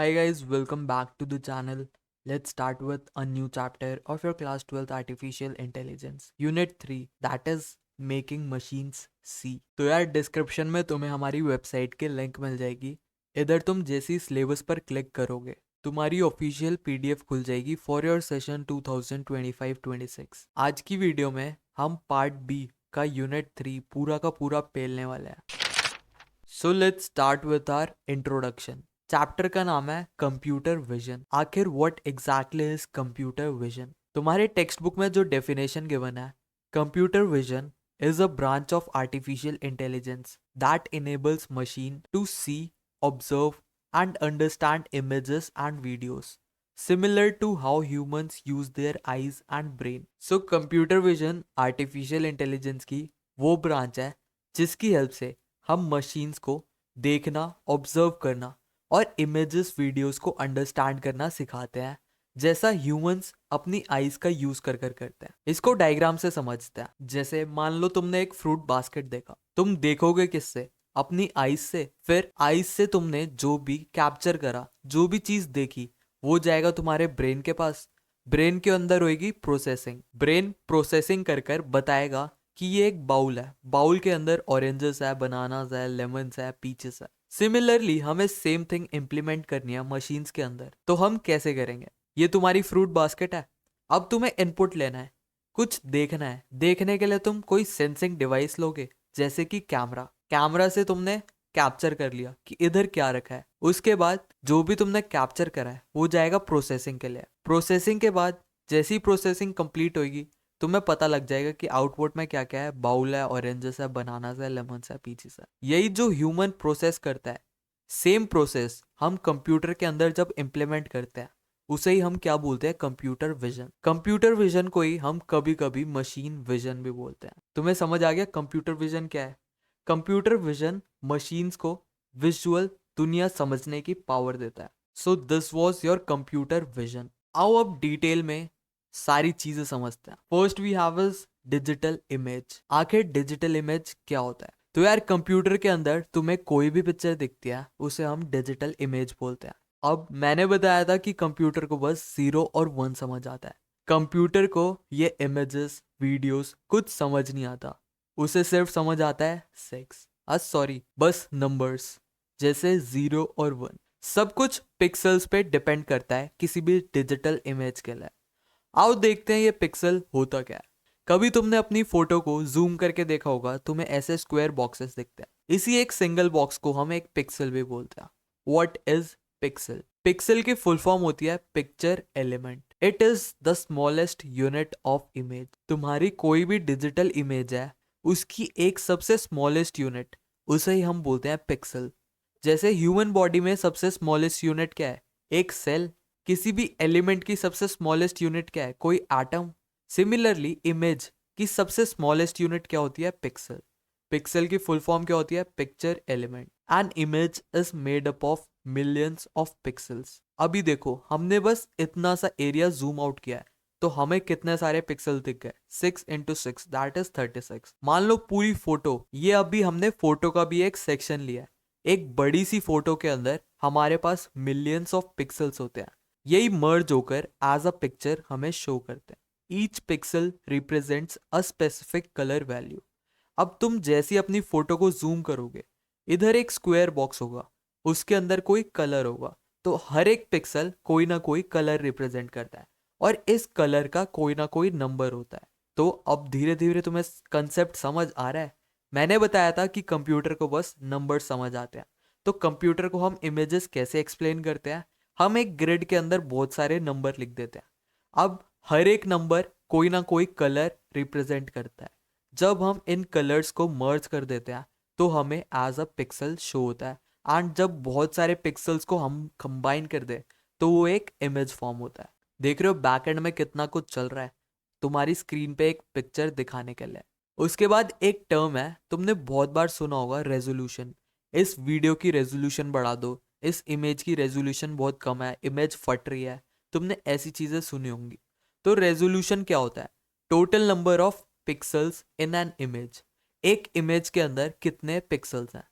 hi guys, welcome back to the channel. Let's start with a new chapter of your class 12th Artificial Intelligence Unit 3, that is Making Machines See. तो यार description में तुम्हें हमारी website के link मिल जाएगी। इधर तुम जैसे ही सिलेबस पर क्लिक करोगे तुम्हारी ऑफिशियल पीडीएफ खुल जाएगी फॉर योर सेशन 2025-26। आज की वीडियो में हम पार्ट बी का यूनिट 3 पूरा का पूरा पेलने वाले हैं। So let's start with our introduction. Chapter का नाम है कंप्यूटर विजन। आखिर what exactly is computer vision? तुम्हारे टेक्स्ट बुक में जो डेफिनेशन गिवन है, computer vision is a branch of artificial intelligence that enables machine to see, observe and understand images and videos similar to how humans use their eyes and brain. So computer vision artificial intelligence की वो branch है जिसकी help से हम machines को देखना, observe करना और इमेजेस वीडियोस को अंडरस्टैंड करना सिखाते हैं, जैसा ह्यूमंस अपनी आईज का यूज कर करते हैं। इसको डायग्राम से समझते हैं। जैसे मान लो तुमने एक फ्रूट बास्केट देखा, तुम देखोगे किससे? अपनी आईज से। फिर आईज से तुमने जो भी कैप्चर करा, जो भी चीज देखी, वो जाएगा तुम्हारे ब्रेन के पास। ब्रेन के अंदर होएगी प्रोसेसिंग। ब्रेन प्रोसेसिंग कर कर बताएगा कि ये एक बाउल है, बाउल के अंदर ऑरेंजेस है, बनानास है, लेमन्स है, पीचेस है। सिमिलरली हमें सेम थिंग इंप्लीमेंट करनी है मशीन्स के अंदर। तो हम कैसे करेंगे? ये तुम्हारी फ्रूट बास्केट है। अब तुम्हें इनपुट लेना है, कुछ देखना है। देखने के लिए तुम कोई सेंसिंग डिवाइस लोगे, जैसे कि कैमरा। कैमरा से तुमने कैप्चर कर लिया कि इधर क्या रखा है। उसके बाद जो भी तुमने कैप्चर करा है वो जाएगा प्रोसेसिंग के लिए। प्रोसेसिंग के बाद जैसी प्रोसेसिंग कंप्लीट होगी तुम्हें पता लग जाएगा कि आउटपुट में क्या क्या है। बाउल है, ऑरेंजेस है, बनानास है, लेमन्स है, पीचेस है। यही जो ह्यूमन प्रोसेस करता है, सेम प्रोसेस हम कंप्यूटर के अंदर जब इम्प्लीमेंट करते हैं उसे ही हम क्या बोलते हैं? Computer vision. कंप्यूटर विजन को ही हम कभी कभी मशीन विजन भी बोलते हैं। तुम्हें समझ आ गया कंप्यूटर विजन क्या है? कंप्यूटर विजन मशीन्स को विजुअल दुनिया समझने की पावर देता है। So this was your computer vision. आओ अब डिटेल में सारी चीजें समझते हैं। First we have is digital image. आखिर डिजिटल इमेज क्या होता है? तो यार कंप्यूटर के अंदर तुम्हें कोई भी पिक्चर दिखती है उसे हम डिजिटल इमेज बोलते हैं। अब मैंने बताया था कि कंप्यूटर को बस 0 और 1 समझ आता है। कंप्यूटर को ये इमेजेस, वीडियोस कुछ समझ नहीं आता। उसे सिर्फ समझ आता है बस नंबर्स, जैसे 0 और 1। सब कुछ पिक्सल्स पे डिपेंड करता है किसी भी डिजिटल इमेज के लिए। आओ देखते हैं ये पिक्सल होता क्या है। कभी तुमने अपनी फोटो को जूम करके देखा होगा, तुम्हें ऐसे स्क्वायर बॉक्सेस दिखते हैं। इसी एक सिंगल बॉक्स को हम एक पिक्सल भी बोलते हैं। What is pixel? पिक्सल की फुल फॉर्म होती है picture element. It is the smallest unit of image. तुम्हारी कोई भी डिजिटल इमेज है, उसकी एक सबसे स्मॉलेस्ट यूनिट, उसे ही हम बोलते हैं पिक्सल। जैसे ह्यूमन बॉडी में सबसे स्मॉलेस्ट यूनिट क्या है? एक सेल। किसी भी एलिमेंट की सबसे स्मॉलेस्ट यूनिट क्या है? कोई एटम। सिमिलरली इमेज की सबसे स्मॉलेस्ट यूनिट क्या होती है? पिक्सल। पिक्सल की फुल फॉर्म क्या होती है? Picture element. An image is made up of millions of pixels. अभी देखो हमने बस इतना सा एरिया जूम आउट किया है तो हमें कितने सारे पिक्सल दिख गए? 6 × 6 दैट इज 36। मान लो पूरी फोटो, ये अभी हमने फोटो का भी एक सेक्शन लिया है। एक बड़ी सी फोटो के अंदर हमारे पास मिलियंस ऑफ पिक्सल्स होते हैं। यही मर्ज होकर एज अ पिक्चर हमें शो करते हैं। Each pixel represents a specific colour value. अब तुम जैसी अपनी फोटो को जूम करोगे, इधर एक स्क्वायर बॉक्स होगा, उसके अंदर कोई कलर होगा। तो हर एक पिक्सल कोई ना कोई कलर रिप्रेजेंट करता है और इस कलर का कोई ना कोई नंबर होता है। तो अब धीरे धीरे तुम्हें कंसेप्ट समझ आ रहा है। मैंने बताया था कि कंप्यूटर को बस नंबर समझ आते हैं। तो कंप्यूटर को हम इमेजेस कैसे एक्सप्लेन करते हैं? हम एक ग्रिड के अंदर बहुत सारे नंबर लिख देते हैं। अब हर एक नंबर कोई ना कोई कलर रिप्रेजेंट करता है। जब हम इन कलर्स को मर्ज कर देते हैं तो हमें एज अ पिक्सल शो होता है। एंड जब बहुत सारे पिक्सल्स को हम कंबाइन कर दे तो वो एक इमेज फॉर्म होता है। देख रहे हो बैक एंड में कितना कुछ चल रहा है तुम्हारी स्क्रीन पे एक पिक्चर दिखाने के लिए। उसके बाद एक टर्म है, तुमने बहुत बार सुना होगा, रेजोल्यूशन। इस वीडियो की रेजोल्यूशन बढ़ा दो, इस इमेज की रेजोल्यूशन बहुत कम है, इमेज फट रही है। तुमने ऐसी चीजें सुनी होंगी। तो रेजोल्यूशन क्या होता है? Total number of pixels in an image. एक इमेज के अंदर कितने पिक्सल्स हैं?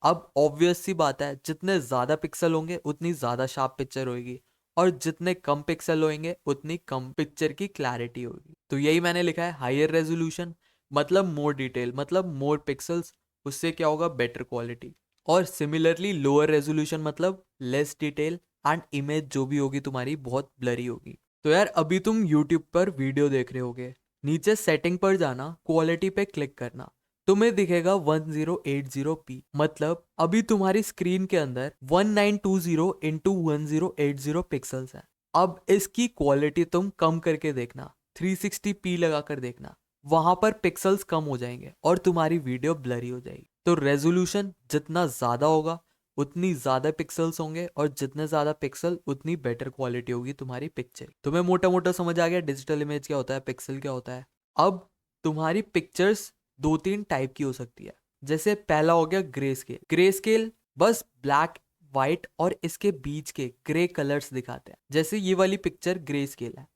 अब ऑब्वियस सी बात है, जितने ज्यादा पिक्सल होंगे उतनी ज्यादा शार्प पिक्चर होगी, और जितने कम पिक्सल होंगे उतनी कम पिक्चर की क्लैरिटी होगी। तो यही मैंने लिखा है, हायर रेजोल्यूशन मतलब मोर डिटेल, मतलब मोर पिक्सल्स, उससे क्या होगा, बेटर क्वालिटी। और सिमिलरली लोअर रेजोल्यूशन मतलब लेस डिटेल एंड इमेज जो भी होगी तुम्हारी बहुत ब्लरी होगी। तो यार अभी तुम यूट्यूब पर वीडियो देख रहे होगे, नीचे सेटिंग पर जाना, क्वालिटी पे क्लिक करना, तुम्हें दिखेगा 1080p, मतलब अभी तुम्हारी स्क्रीन के अंदर 1920 इंटू 1080 पिक्सल्स है। अब इसकी क्वालिटी तुम कम करके देखना, 360p लगा कर देखना, वहां पर पिक्सल्स कम हो जाएंगे और तुम्हारी वीडियो ब्लरी हो जाएगी। तो रेजोल्यूशन जितना ज्यादा होगा उतनी ज्यादा पिक्सल्स होंगे, और जितने ज्यादा पिक्सल उतनी बेटर क्वालिटी होगी तुम्हारी पिक्चर। तुम्हें मोटा मोटा समझ आ गया डिजिटल इमेज क्या होता है, पिक्सल क्या होता है। अब तुम्हारी पिक्चर्स दो तीन टाइप की हो सकती है। जैसे पहला हो गया ग्रे स्केल। ग्रे स्केल बस ब्लैक व्हाइट और इसके बीच के ग्रे कलर्स दिखाते हैं, जैसे ये वाली पिक्चर ग्रे स्केल है।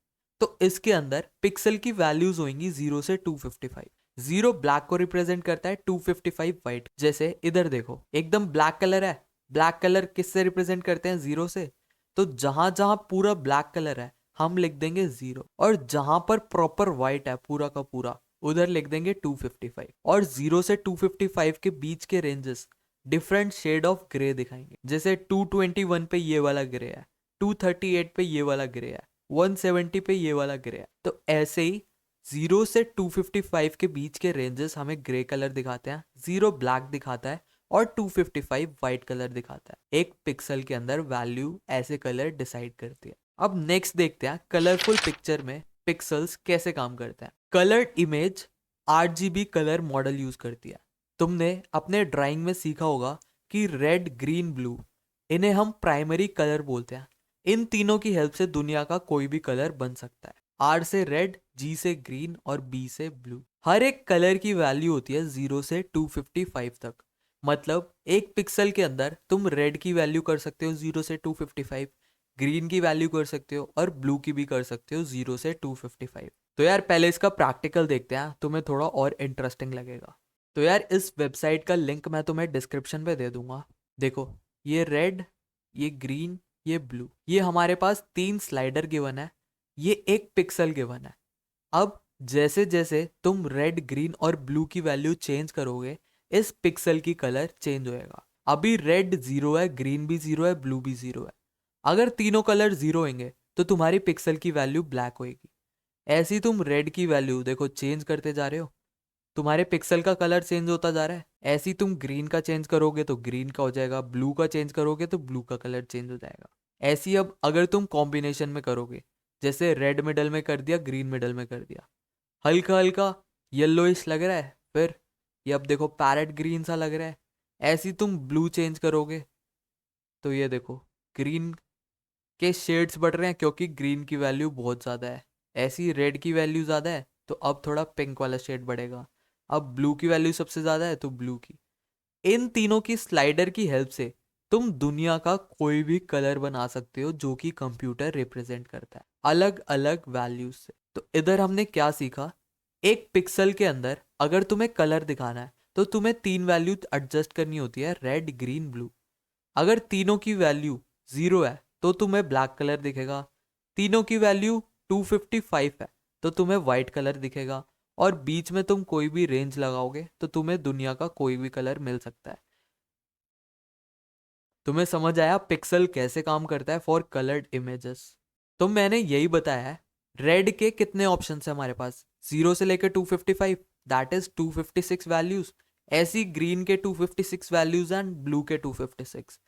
तो इसके अंदर पिक्सल की वैल्यूज होंगी 0 से 255। 0 ब्लैक को रिप्रेजेंट करता है, 255 व्हाइट। जैसे इधर देखो एकदम ब्लैक कलर है, ब्लैक कलर किससे रिप्रेजेंट करते हैं, 0 से। तो जहां जहां पूरा ब्लैक कलर है हम लिख देंगे 0, और जहां पर प्रॉपर व्हाइट है पूरा का पूरा उधर लिख देंगे 255। और 0 से 255 के बीच के ranges different shade of grey दिखाएंगे। जैसे 221 पे ये वाला ग्रे है, 238 पे ये वाला ग्रे है, 170 पे ये वाला ग्रे है। तो ऐसे ही 0 से 255 के बीच के रेंजेस हमें ग्रे कलर दिखाते हैं, 0 ब्लैक दिखाता है और 255 व्हाइट कलर दिखाता है। एक पिक्सल के अंदर वैल्यू ऐसे कलर डिसाइड करती है। अब नेक्स्ट देखते हैं कलरफुल पिक्चर में पिक्सल्स कैसे काम करते हैं। Coloured image RGB colour model use करती है। तुमने अपने ड्राइंग में सीखा होगा कि रेड ग्रीन ब्लू, इन्हें हम प्राइमरी कलर बोलते हैं। इन तीनों की हेल्प से दुनिया का कोई भी कलर बन सकता है। R से रेड, G से ग्रीन और B से ब्लू। हर एक कलर की वैल्यू होती है 0 से 255 तक। मतलब एक पिक्सल के अंदर तुम रेड की वैल्यू कर सकते हो 0 से 255, ग्रीन की वैल्यू कर सकते हो और ब्लू की भी कर सकते हो 0 से 255। तो यार पहले इसका प्रैक्टिकल देखते हैं, तुम्हें थोड़ा और इंटरेस्टिंग लगेगा। तो यार इस वेबसाइट का लिंक मैं तुम्हें डिस्क्रिप्शन पे दे दूंगा। देखो, ये रेड, ये ग्रीन, ये ब्लू, ये हमारे पास 3 स्लाइडर गिवन है, ये एक पिक्सल गिवन है। अब जैसे जैसे तुम रेड ग्रीन और ब्लू की वैल्यू चेंज करोगे इस पिक्सल की कलर चेंज होएगा। अभी रेड 0 है, ग्रीन भी 0 है, ब्लू भी 0 है। अगर तीनों कलर 0 होंगे तो तुम्हारी पिक्सल की वैल्यू ब्लैक होएगी। ऐसे ही तुम रेड की वैल्यू देखो चेंज करते जा रहे हो, तुम्हारे पिक्सल का कलर चेंज होता जा रहा है। ऐसे ही तुम ग्रीन का चेंज करोगे तो ग्रीन का हो जाएगा, ब्लू का चेंज करोगे तो ब्लू का कलर चेंज हो जाएगा। ऐसे ही अब अगर तुम कॉम्बिनेशन में करोगे, जैसे रेड मिडल में कर दिया, ग्रीन मिडल में कर दिया, हल्का हल्का येलोइश लग रहा है, फिर ये अब देखो पैरेट ग्रीन सा लग रहा है। ऐसे ही तुम ब्लू चेंज करोगे तो ये देखो ग्रीन के शेड्स बढ़ रहे हैं क्योंकि ग्रीन की वैल्यू बहुत ज़्यादा है। ऐसी रेड की वैल्यू ज़्यादा है तो अब थोड़ा पिंक वाला शेड बढ़ेगा। अब ब्लू की वैल्यू सबसे ज़्यादा है तो ब्लू की। इन तीनों की स्लाइडर की हेल्प से तुम दुनिया का कोई भी कलर बना सकते हो जो कि कंप्यूटर रिप्रेजेंट करता है अलग अलग वैल्यूज से। तो इधर हमने क्या सीखा, एक पिक्सल के अंदर अगर तुम्हें कलर दिखाना है तो तुम्हें 3 वैल्यू एडजस्ट करनी होती है, रेड ग्रीन ब्लू। अगर तीनों की वैल्यू 0 है तो तुम्हें ब्लैक कलर दिखेगा, तीनों की वैल्यू 255 है तो तुम्हें व्हाइट कलर दिखेगा, और बीच में तुम कोई भी रेंज लगाओगे तो तुम्हें दुनिया का कोई भी कलर मिल सकता है। तुम्हें समझ आया पिक्सल कैसे काम करता है फॉर कलर्ड इमेजेस। तो मैंने यही बताया है। रेड के कितने ऑप्शन है हमारे पास, 0 से लेकर 255, दैट इज 256 वैल्यूज। ऐसी ग्रीन के 256 वैल्यूज एंड ब्लू के 256।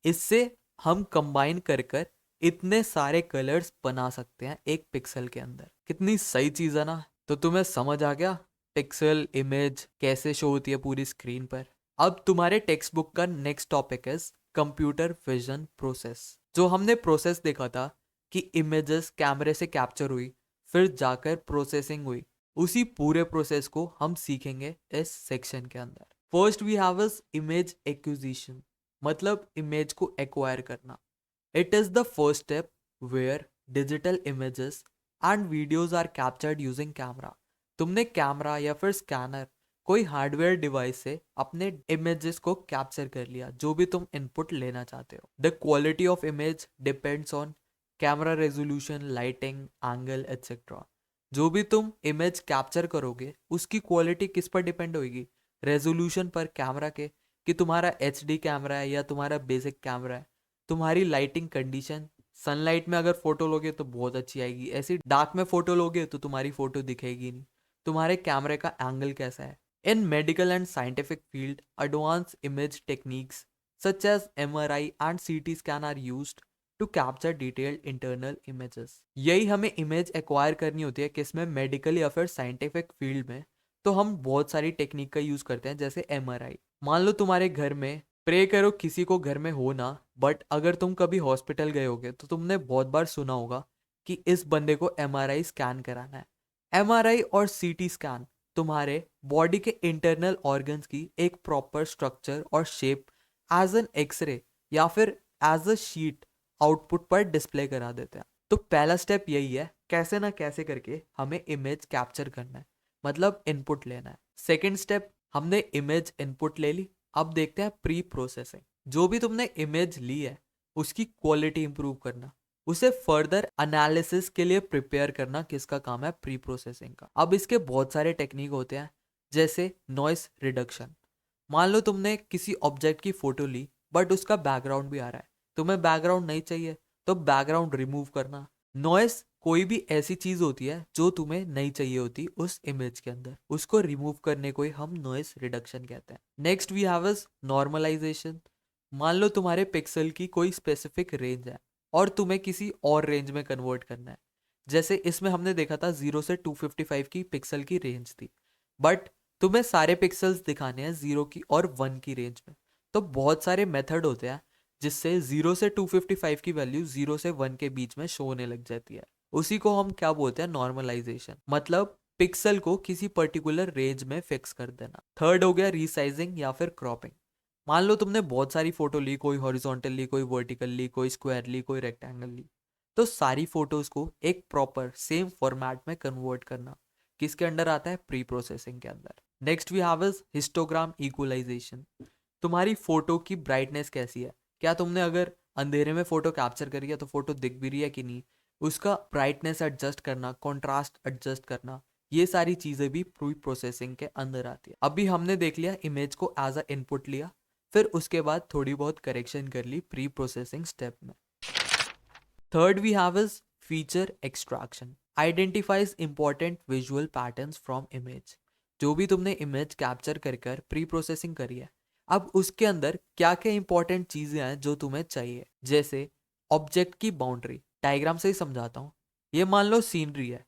इससे हम कंबाइन कर कर इतने सारे कलर्स बना सकते हैं एक पिक्सल के अंदर। कितनी सही चीज है ना। तो तुम्हें समझ आ गया पिक्सल इमेज कैसे शो होती है पूरी स्क्रीन पर। अब तुम्हारे टेक्स्ट बुक का नेक्स्ट टॉपिक है कंप्यूटर विजन प्रोसेस। जो हमने प्रोसेस देखा था कि इमेजेस कैमरे से कैप्चर हुई, फिर जाकर प्रोसेसिंग हुई, उसी पूरे प्रोसेस को हम सीखेंगे इस सेक्शन के अंदर। First we have is image acquisition, मतलब इमेज को एक्वायर करना। It is the first step where digital images and videos are captured using camera. तुमने कैमरा या फिर स्कैनर कोई हार्डवेयर डिवाइस से अपने इमेजेस को कैप्चर कर लिया जो भी तुम इनपुट लेना चाहते हो। The quality of image depends on camera resolution, lighting, angle etcetera. जो भी तुम इमेज कैप्चर करोगे उसकी क्वालिटी किस पर डिपेंड होगी? रेजोल्यूशन पर कैमरा के, कि तुम्हारा HD कैमरा है या तुम्हारा बेसिक कैमरा है, तुम्हारी लाइटिंग कंडीशन, सनलाइट में अगर फोटो लोगे तो बहुत अच्छी आएगी, ऐसी डार्क में फोटो लोगे तो तुम्हारी फोटो दिखेगी नहीं, तुम्हारे कैमरे का एंगल कैसा है। इन medical and scientific field, advance image techniques such as MRI and CT scan are used to capture detailed internal images। यही हमें इमेज एक्वायर करनी होती है किसमें? मेडिकल या फिर साइंटिफिक फील्ड में। तो हम बहुत सारी टेक्निक का यूज करते हैं, जैसे MRI। मान लो तुम्हारे घर में, प्रे करो किसी को घर में हो ना, बट अगर तुम कभी हॉस्पिटल गए होगे तो तुमने बहुत बार सुना होगा कि इस बंदे को MRI स्कैन कराना है। MRI और CT स्कैन तुम्हारे बॉडी के इंटरनल ऑर्गन्स की एक प्रॉपर स्ट्रक्चर और शेप एज एन एक्सरे या फिर एज अ शीट आउटपुट पर डिस्प्ले करा देते हैं। तो पहला स्टेप यही है, कैसे ना कैसे करके हमें इमेज कैप्चर करना है, मतलब इनपुट लेना है। सेकंड स्टेप, हमने इमेज इनपुट ले ली, अब देखते हैं प्री प्रोसेसिंग। जो भी तुमने इमेज ली है उसकी क्वालिटी इंप्रूव करना, उसे फर्दर एनालिसिस के लिए प्रिपेयर करना किसका काम है? प्री प्रोसेसिंग का। अब इसके बहुत सारे टेक्निक होते हैं, जैसे नॉइस रिडक्शन। मान लो तुमने किसी ऑब्जेक्ट की फोटो ली बट उसका बैकग्राउंड भी आ रहा है, तुम्हें बैकग्राउंड नहीं चाहिए तो बैकग्राउंड रिमूव करना। नॉइस कोई भी ऐसी चीज होती है जो तुम्हें नहीं चाहिए होती उस इमेज के अंदर, उसको रिमूव करने को ही हम नॉइस रिडक्शन कहते हैं। Next we have is normalisation. मान लो तुम्हारे पिक्सल की कोई स्पेसिफिक रेंज है और तुम्हें किसी और रेंज में कन्वर्ट करना है। जैसे इसमें हमने देखा था 0 से 255 की पिक्सल की रेंज थी, बट तुम्हें सारे पिक्सल्स दिखाने हैं 0 की और 1 की रेंज में। तो बहुत सारे मेथड होते हैं जिससे 0 से 255 की वैल्यू 0 से 1 के बीच में शो होने लग जाती है। उसी को हम क्या बोलते हैं? नॉर्मलाइजेशन, मतलब पिक्सल को किसी पर्टिकुलर रेंज में फिक्स कर देना। थर्ड हो गया रीसाइजिंग या फिर क्रॉपिंग। मान लो तुमने बहुत सारी फोटो ली, कोई हॉरिजॉन्टल ली, कोई वर्टिकल ली, कोई स्क्वायर ली, कोई रेक्टेंगल ली, तो सारी फोटोज को एक प्रॉपर सेम फॉर्मेट में कन्वर्ट करना किसके अंडर आता है? प्री प्रोसेसिंग के अंदर। Next we have is histogram equalisation. तुम्हारी फोटो की ब्राइटनेस कैसी है? क्या तुमने अगर अंधेरे में फोटो कैप्चर करी है तो फोटो दिख भी रही है कि नहीं, उसका ब्राइटनेस एडजस्ट करना, कॉन्ट्रास्ट एडजस्ट करना, ये सारी चीजें भी प्री प्रोसेसिंग के अंदर आती है। अभी हमने देख लिया इमेज को एज अ इनपुट लिया, फिर उसके बाद थोड़ी बहुत करेक्शन कर ली प्री प्रोसेसिंग स्टेप में। Third we have is feature extraction. Identifies important visual patterns from image. जो भी तुमने इमेज कैप्चर कर प्री प्रोसेसिंग करी है, अब उसके अंदर क्या क्या इंपॉर्टेंट चीजें हैं जो तुम्हें चाहिए। जैसे ऑब्जेक्ट की बाउंड्री, डायग्राम से ही समझाता हूँ। ये मान लो सीनरी है,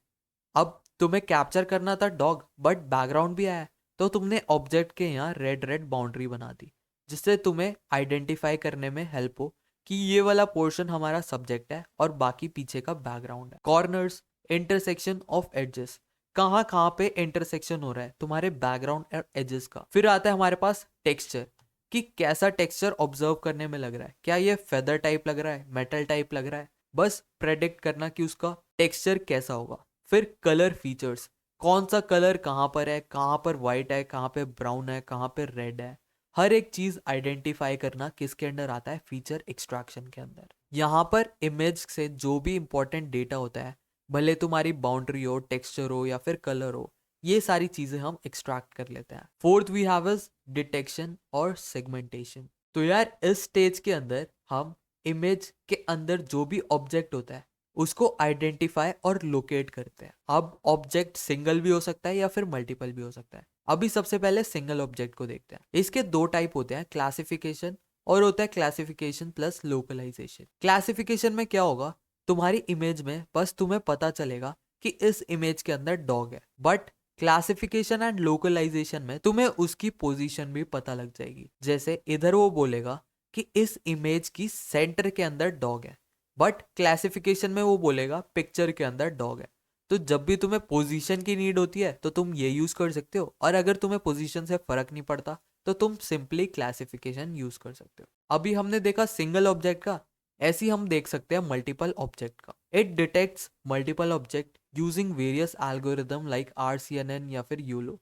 अब तुम्हें कैप्चर करना था डॉग बट बैकग्राउंड भी आया, तो तुमने ऑब्जेक्ट के यहाँ रेड रेड बाउंड्री बना दी जिससे तुम्हें आइडेंटिफाई करने में हेल्प हो कि ये वाला पोर्शन हमारा सब्जेक्ट है और बाकी पीछे का बैकग्राउंड है। कॉर्नर्स, इंटरसेक्शन ऑफ एडजेस, कहाँ कहाँ पे इंटरसेक्शन हो रहा है तुम्हारे बैकग्राउंड और एजेस का। फिर आता है हमारे पास टेक्सचर, कि कैसा टेक्सचर ऑब्जर्व करने में लग रहा है, क्या ये फेदर टाइप लग रहा है, मेटल टाइप लग रहा है, बस प्रेडिक्ट करना कि उसका टेक्सचर कैसा होगा। फिर कलर फीचर्स, कौन सा कलर कहाँ पर है, कहाँ पर व्हाइट है, कहाँ पे ब्राउन है, कहाँ पे रेड है, हर एक चीज आइडेंटिफाई करना किसके अंडर आता है? फीचर एक्सट्रैक्शन के अंदर। यहाँ पर इमेज से जो भी इंपॉर्टेंट डेटा होता है, भले तुम्हारी बाउंड्री हो, टेक्सचर हो या फिर कलर हो, ये सारी चीजें हम एक्सट्रैक्ट कर लेते हैं। Fourth we have is detection और सेगमेंटेशन। तो यार इस स्टेज के अंदर हम इमेज के अंदर जो भी ऑब्जेक्ट होता है उसको आइडेंटिफाई और लोकेट करते हैं। अब ऑब्जेक्ट सिंगल भी हो सकता है या फिर मल्टीपल भी हो सकता है। अभी सबसे पहले सिंगल ऑब्जेक्ट को देखते हैं। इसके दो टाइप होते हैं, क्लासिफिकेशन और होता है क्लासिफिकेशन प्लस लोकलाइजेशन। क्लासिफिकेशन में क्या होगा, तुम्हारी इमेज में बस तुम्हें पता चलेगा कि इस इमेज के अंदर डॉग है, बट क्लासिफिकेशन एंड लोकलाइजेशन में तुम्हें उसकी पोजीशन भी पता लग जाएगी। जैसे इधर वो बोलेगा कि इस इमेज की सेंटर के अंदर डॉग है, बट क्लासिफिकेशन में वो बोलेगा पिक्चर के अंदर डॉग है। तो जब भी तुम्हें पोजीशन की नीड होती है तो तुम ये यूज कर सकते हो, और अगर तुम्हें पोजीशन से फर्क नहीं पड़ता तो तुम सिंपली क्लासिफिकेशन यूज कर सकते हो। अभी हमने देखा सिंगल ऑब्जेक्ट का, ऐसे ही हम देख सकते हैं मल्टीपल ऑब्जेक्ट का। It detects multiple object using various algorithm like RCNN या फिर यूलो।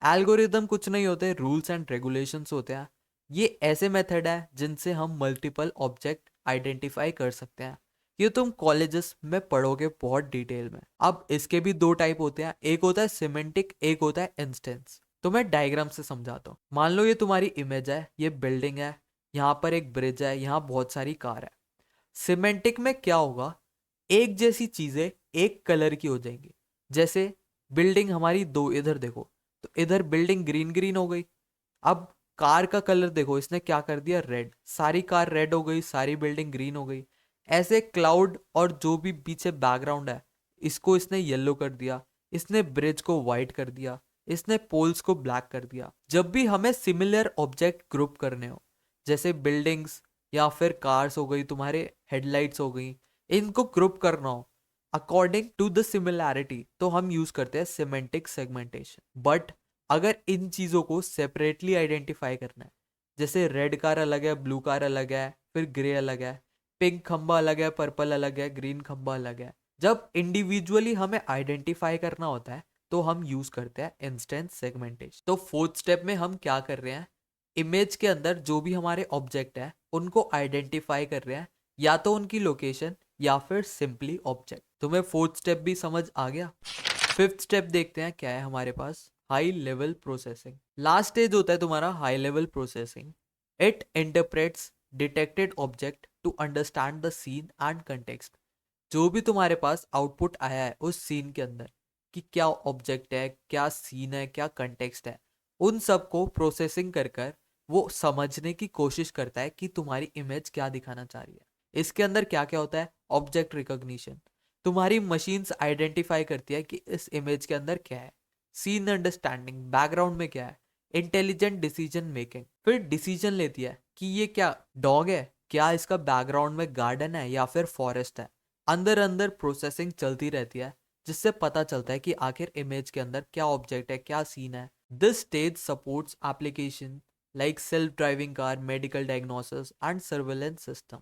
एल्गोरिदम कुछ नहीं होते, रूल्स एंड रेगुलेशंस होते हैं। ये ऐसे मेथड है जिनसे हम मल्टीपल ऑब्जेक्ट आइडेंटिफाई कर सकते हैं। ये तुम कॉलेजेस में पढ़ोगे बहुत डिटेल में। अब इसके भी दो टाइप होते हैं, एक होता है सिमेंटिक, एक होता है इंस्टेंस। तो मैं डायग्राम से समझाता हूँ। मान लो ये तुम्हारी इमेज है, ये बिल्डिंग है, यहाँ पर एक ब्रिज है, यहाँ बहुत सारी कार है। सिमेंटिक में क्या होगा, एक जैसी चीजें एक कलर की हो जाएंगी। जैसे बिल्डिंग हमारी दो, इधर देखो, तो इधर बिल्डिंग ग्रीन ग्रीन हो गई। अब कार का कलर देखो, इसने क्या कर दिया, रेड। सारी कार रेड हो गई, सारी बिल्डिंग ग्रीन हो गई। ऐसे क्लाउड और जो भी पीछे बैकग्राउंड है, इसको इसने येलो कर दिया, इसने ब्रिज को व्हाइट कर दिया, इसने पोल्स को ब्लैक कर दिया। जब भी हमें सिमिलर ऑब्जेक्ट ग्रुप करने हो, जैसे बिल्डिंग्स या फिर कार्स हो गई, तुम्हारे हेडलाइट्स हो गई, इनको ग्रुप करना हो अकॉर्डिंग टू द सिमिलैरिटी, तो हम यूज करते हैं सिमेंटिक सेगमेंटेशन। बट अगर इन चीजों को सेपरेटली आइडेंटिफाई करना है, जैसे रेड कार अलग है, ब्लू कार अलग है, फिर ग्रे अलग है, पिंक खंबा अलग है, पर्पल अलग है, ग्रीन खंबा अलग है, जब इंडिविजुअली हमें आइडेंटिफाई करना होता है तो हम यूज करते हैं इंस्टेंस सेगमेंटेशन। तो फोर्थ स्टेप में हम क्या कर रहे हैं, इमेज के अंदर जो भी हमारे ऑब्जेक्ट है उनको आइडेंटिफाई कर रहे हैं, या तो उनकी लोकेशन या फिर सिंपली ऑब्जेक्ट। तुम्हें फोर्थ स्टेप भी समझ आ गया। फिफ्थ स्टेप देखते हैं क्या है हमारे पास, high level processing. Last stage होता है तुम्हारा high level processing. It interprets detected object to understand the scene and context. जो भी तुम्हारे पास आउटपुट आया है उस सीन के अंदर, कि क्या ऑब्जेक्ट है, क्या सीन है, क्या कंटेक्स्ट है, उन सब को प्रोसेसिंग कर कर वो समझने की कोशिश करता है कि तुम्हारी इमेज क्या दिखाना चाह रही है। इसके अंदर क्या क्या होता है, ऑब्जेक्ट रिकॉग्निशन, तुम्हारी मशीन्स आइडेंटिफाई करती है कि इस इमेज के अंदर क्या है। सीन अंडरस्टैंडिंग, बैकग्राउंड में क्या है। इंटेलिजेंट डिसीजन मेकिंग, फिर डिसीजन लेती है कि ये क्या डॉग है, क्या इसका बैकग्राउंड में गार्डन है या फिर फॉरेस्ट है। अंदर अंदर प्रोसेसिंग चलती रहती है, जिससे पता चलता है कि आखिर इमेज के अंदर क्या ऑब्जेक्ट है, क्या सीन है। This stage supports application like self driving car, medical diagnosis and surveillance system.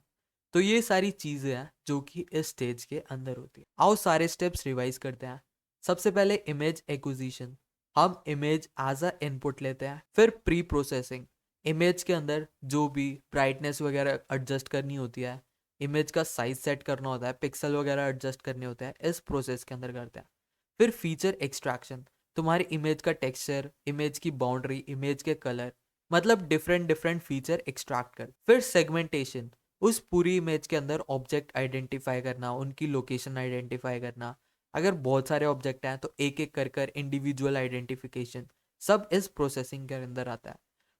तो ये सारी चीजें हैं जो कि इस स्टेज के अंदर होती है। आओ सारे स्टेप्स रिवाइज करते हैं। सबसे पहले इमेज एक्विजिशन, हम इमेज एज अ इनपुट लेते हैं। फिर प्री प्रोसेसिंग, इमेज के अंदर जो भी ब्राइटनेस वगैरह एडजस्ट करनी होती है, इमेज का साइज सेट करना होता है, पिक्सल वगैरह एडजस्ट करने होते हैं, इस प्रोसेस के अंदर करते हैं। फिर फीचर एक्सट्रैक्शन, तुम्हारी इमेज का टेक्सचर, इमेज की बाउंड्री, इमेज के कलर, मतलब डिफरेंट डिफरेंट फीचर एक्सट्रैक्ट कर। फिर सेगमेंटेशन, उस पूरी इमेज के अंदर ऑब्जेक्ट आइडेंटिफाई करना, उनकी लोकेशन आइडेंटिफाई करना। अगर बहुत सारे ऑब्जेक्ट हैं तो एक एक कर कर इंडिविजुअल आइडेंटिफिकेशन, सब इस प्रोसेसिंग के अंदर आता है।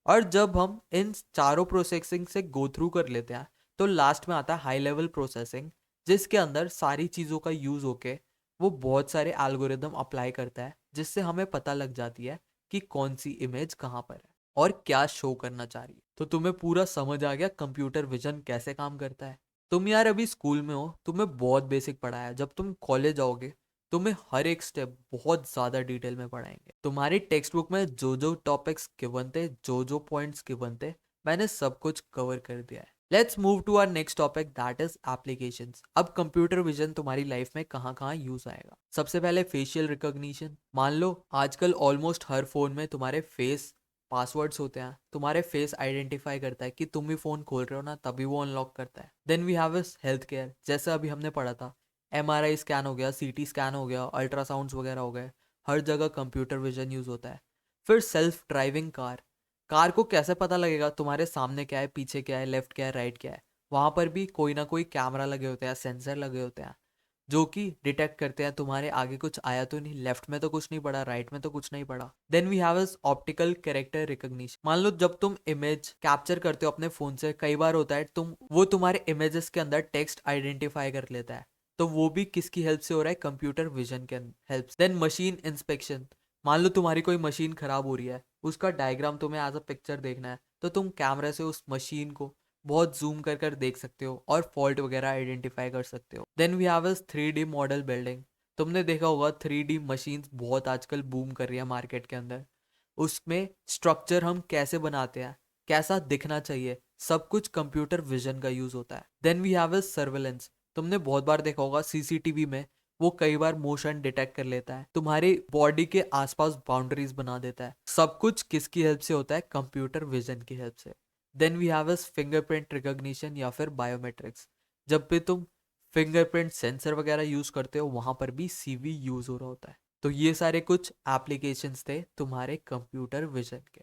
और जब हम इन चारों प्रोसेसिंग से गो थ्रू कर लेते हैं तो लास्ट में आता है हाई लेवल प्रोसेसिंग, जिसके अंदर सारी चीज़ों का यूज़ होके वो बहुत सारे एल्गोरिदम अप्लाई करता है, जिससे हमें पता लग जाती है कि कौन सी इमेज कहाँ पर है और क्या शो करना चाह रही है। तो तुम्हें पूरा समझ आ गया कंप्यूटर विजन कैसे काम करता है। तुम यार अभी स्कूल में हो, तुम्हें बहुत बेसिक पढ़ाया है। जब तुम कॉलेज आओगे तुम्हें हर एक स्टेप बहुत ज़्यादा डिटेल में पढ़ाएंगे। तुम्हारी टेक्स्ट बुक में जो जो टॉपिक्स गिवन थे, जो जो पॉइंट्स गिवन थे, मैंने सब कुछ कवर कर दिया है। Let's move to our next topic, that is applications. अब कंप्यूटर विजन तुम्हारी लाइफ में कहाँ कहाँ यूज आएगा। सबसे पहले फेशियल रिकॉग्निशन। मान लो आजकल ऑलमोस्ट हर फोन में तुम्हारे फेस पासवर्ड्स होते हैं, तुम्हारे फेस आइडेंटिफाई करता है कि तुम भी फोन खोल रहे हो ना, तभी वो अनलॉक करता है। Then we have health care, जैसे अभी हमने पढ़ा था, MRI स्कैन हो गया, CT स्कैन हो गया, अल्ट्रासाउंड्स वगैरह हो गए, हर जगह कंप्यूटर विजन यूज होता है। फिर सेल्फ ड्राइविंग कार, कार को कैसे पता लगेगा तुम्हारे सामने क्या है, पीछे क्या है, लेफ्ट क्या है, राइट क्या है। वहां पर भी कोई ना कोई कैमरा लगे होते हैं, सेंसर लगे होते हैं, जो कि डिटेक्ट करते हैं तुम्हारे आगे कुछ आया तो नहीं, लेफ्ट में तो कुछ नहीं पड़ा, राइट में तो कुछ नहीं पड़ा। Then we have optical character recognition. मान लो जब तुम इमेज कैप्चर करते हो अपने फोन से, कई बार होता है वो तुम्हारे इमेजेस के अंदर टेक्स्ट आइडेंटिफाई कर लेता है, तो वो भी किसकी हेल्प से हो रहा है, कंप्यूटर विजन के हेल्प से। देन मशीन इंस्पेक्शन, मान लो तुम्हारी कोई मशीन खराब हो रही है, उसका डायग्राम तुम्हें एज अ पिक्चर देखना है, तो तुम कैमरे से उस मशीन को बहुत जूम कर कर देख सकते हो और फॉल्ट वगैरह आइडेंटिफाई कर सकते हो। Then we have 3D model building. तुमने देखा होगा 3D मशीन्स बहुत आजकल बूम कर रही है मार्केट के अंदर। उसमें स्ट्रक्चर हम कैसे बनाते हैं, कैसा दिखना चाहिए, सब कुछ कंप्यूटर विजन का यूज होता है। Then we have surveillance. तुमने बहुत बार देखा होगा CCTV में वो कई बार मोशन डिटेक्ट कर लेता है, तुम्हारी बॉडी के आसपास बाउंड्रीज बना देता है। सब कुछ किसकी हेल्प से होता है? कंप्यूटर विजन की हेल्प से। देन वी हैव इस फिंगरप्रिंट रिकॉग्निशन या फिर बायोमेट्रिक्स। जब भी तुम फिंगरप्रिंट सेंसर वगैरह यूज करते हो वहां पर भी सीवी यूज हो रहा होता है। तो ये सारे कुछ एप्लीकेशंस थे तुम्हारे कंप्यूटर विजन के।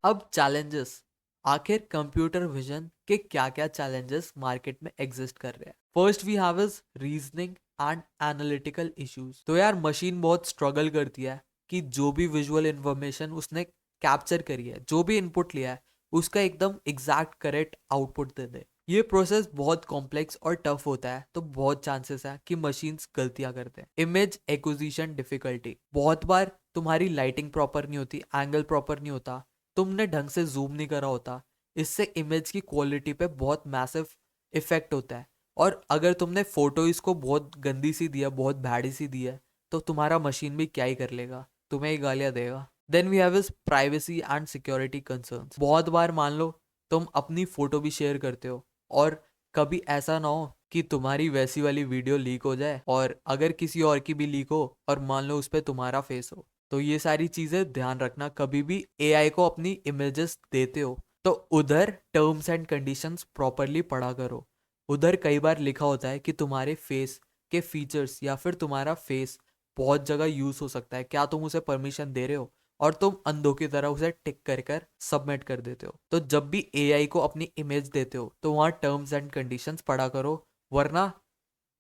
अब चैलेंजेस, आखिर कंप्यूटर विजन के क्या क्या चैलेंजेस मार्केट में एग्जिस्ट कर रहे हैं। First we have is reasoning and analytical issues. तो यार मशीन बहुत स्ट्रगल करती है कि जो भी विजुअल इंफॉर्मेशन उसने कैप्चर करी है, जो भी इनपुट लिया है, उसका एकदम एग्जैक्ट करेक्ट आउटपुट दे दे। ये प्रोसेस बहुत कॉम्प्लेक्स और टफ होता है, तो बहुत चांसेस है कि मशीन्स गलतियां करते हैं। इमेज एक्विजिशन डिफिकल्टी, बहुत बार तुम्हारी लाइटिंग प्रॉपर नहीं होती, एंगल प्रॉपर नहीं होता, तुमने ढंग से जूम नहीं करा होता, इससे इमेज की क्वालिटी पे बहुत मैसिव इफेक्ट होता है। और अगर तुमने फोटो इसको बहुत गंदी सी दी है, बहुत भैड़ी सी दी है, तो तुम्हारा मशीन भी क्या ही कर लेगा, तुम्हें ही गालियां देगा। Then we have is privacy and security concerns. बहुत बार मान लो तुम अपनी फोटो भी शेयर करते हो और कभी ऐसा ना हो कि तुम्हारी वैसी वाली वीडियो लीक हो जाए, और अगर किसी और की भी लीक हो और मान लो उस पर तुम्हारा फेस हो, तो ये सारी चीजें ध्यान रखना। कभी भी एआई को अपनी इमेजेस देते हो तो उधर टर्म्स एंड कंडीशंस प्रॉपरली पढ़ा करो। उधर कई बार लिखा होता है कि तुम्हारे फेस के फीचर्स या फिर तुम्हारा फेस बहुत जगह यूज हो सकता है, क्या तुम उसे परमिशन दे रहे हो? और तुम अंधों की तरह उसे टिक कर सबमिट कर देते हो। तो जब भी एआई को अपनी इमेज देते हो तो वहां टर्म्स एंड कंडीशंस पढ़ा करो, वरना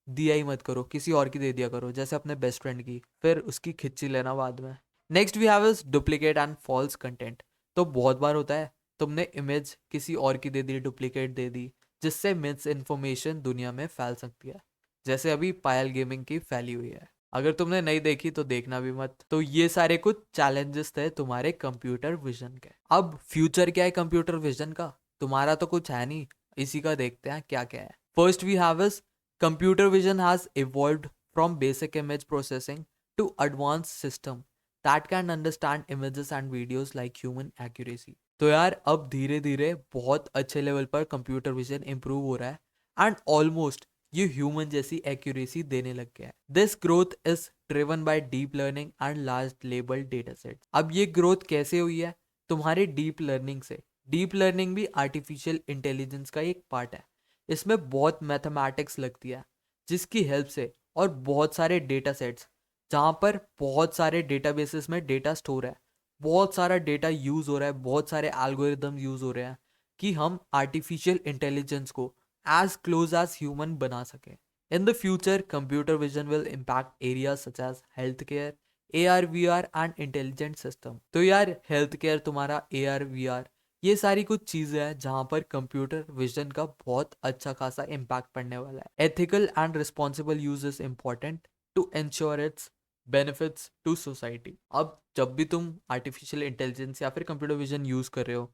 दिया ही मत करो, किसी और की दे दिया करो, जैसे अपने बेस्ट फ्रेंड की, फिर उसकी खिच्ची लेना बाद में। Next we have is duplicate and false content. तो बहुत बार होता है तुमने इमेज किसी और की दे दी, डुप्लीकेट दे दी, जिससे मिस इन्फॉर्मेशन दुनिया में फैल सकती है, जैसे अभी पायल गेमिंग की फैली हुई है। अगर तुमने नहीं देखी तो देखना भी मत। तो ये सारे कुछ चैलेंजेस थे तुम्हारे कंप्यूटर विजन के। अब फ्यूचर क्या है कंप्यूटर विजन का? तुम्हारा तो कुछ है नहीं, इसी का देखते हैं क्या क्या है। First we have is computer vision has evolved from basic image processing to advanced system that can understand images and videos like human accuracy। तो यार अब धीरे धीरे बहुत अच्छे लेवल पर कंप्यूटर विजन इंप्रूव हो रहा है एंड ऑलमोस्ट ये ह्यूमन जैसी एक्यूरेसी देने लग गया है। This growth is driven by deep learning and large label data set. अब ये ग्रोथ कैसे हुई है? तुम्हारी डीप लर्निंग से। डीप लर्निंग भी आर्टिफिशियल इंटेलिजेंस का एक पार्ट है। इसमें बहुत मैथमेटिक्स लगती है, जिसकी हेल्प से और बहुत सारे डेटा सेट्स, जहाँ पर बहुत सारे डेटाबेसेस में डेटा स्टोर है, बहुत सारा डेटा यूज हो रहा है, बहुत सारे एल्गोरिदम यूज हो रहे हैं कि हम आर्टिफिशियल इंटेलिजेंस को एज क्लोज एज ह्यूमन बना सकें। In the future computer vision will impact area such as health care, AR VR and intelligent system. तो यार हेल्थ केयर, तुम्हारा AR VR, ये सारी कुछ चीजें हैं जहां पर कंप्यूटर विजन का बहुत अच्छा खासा इम्पैक्ट पड़ने वाला है। Ethical and responsible use is important to ensure its benefits to society. अब जब भी तुम आर्टिफिशियल इंटेलिजेंस या फिर कंप्यूटर विजन यूज कर रहे हो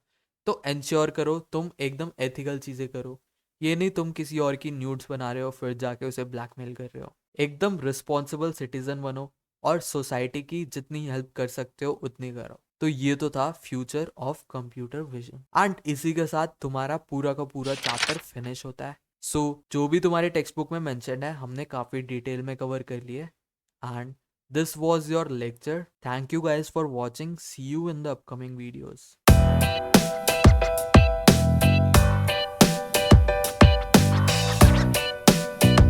तो इंश्योर करो तुम एकदम एथिकल चीजें करो। ये नहीं तुम किसी और की न्यूड्स बना रहे हो फिर जाके उसे ब्लैकमेल कर रहे हो। एकदम रिस्पॉन्सिबल सिटीजन बनो और सोसाइटी की जितनी हेल्प कर सकते हो उतनी करो। तो ये तो था future of computer vision and इसी के साथ तुम्हारा पूरा का पूरा चैप्टर फिनिश होता है। सो जो भी तुम्हारे टेक्स्ट बुक में मेंशन है हमने काफी डिटेल में कवर कर लिए। And this was your lecture. Thank you guys for watching. See you in the upcoming videos.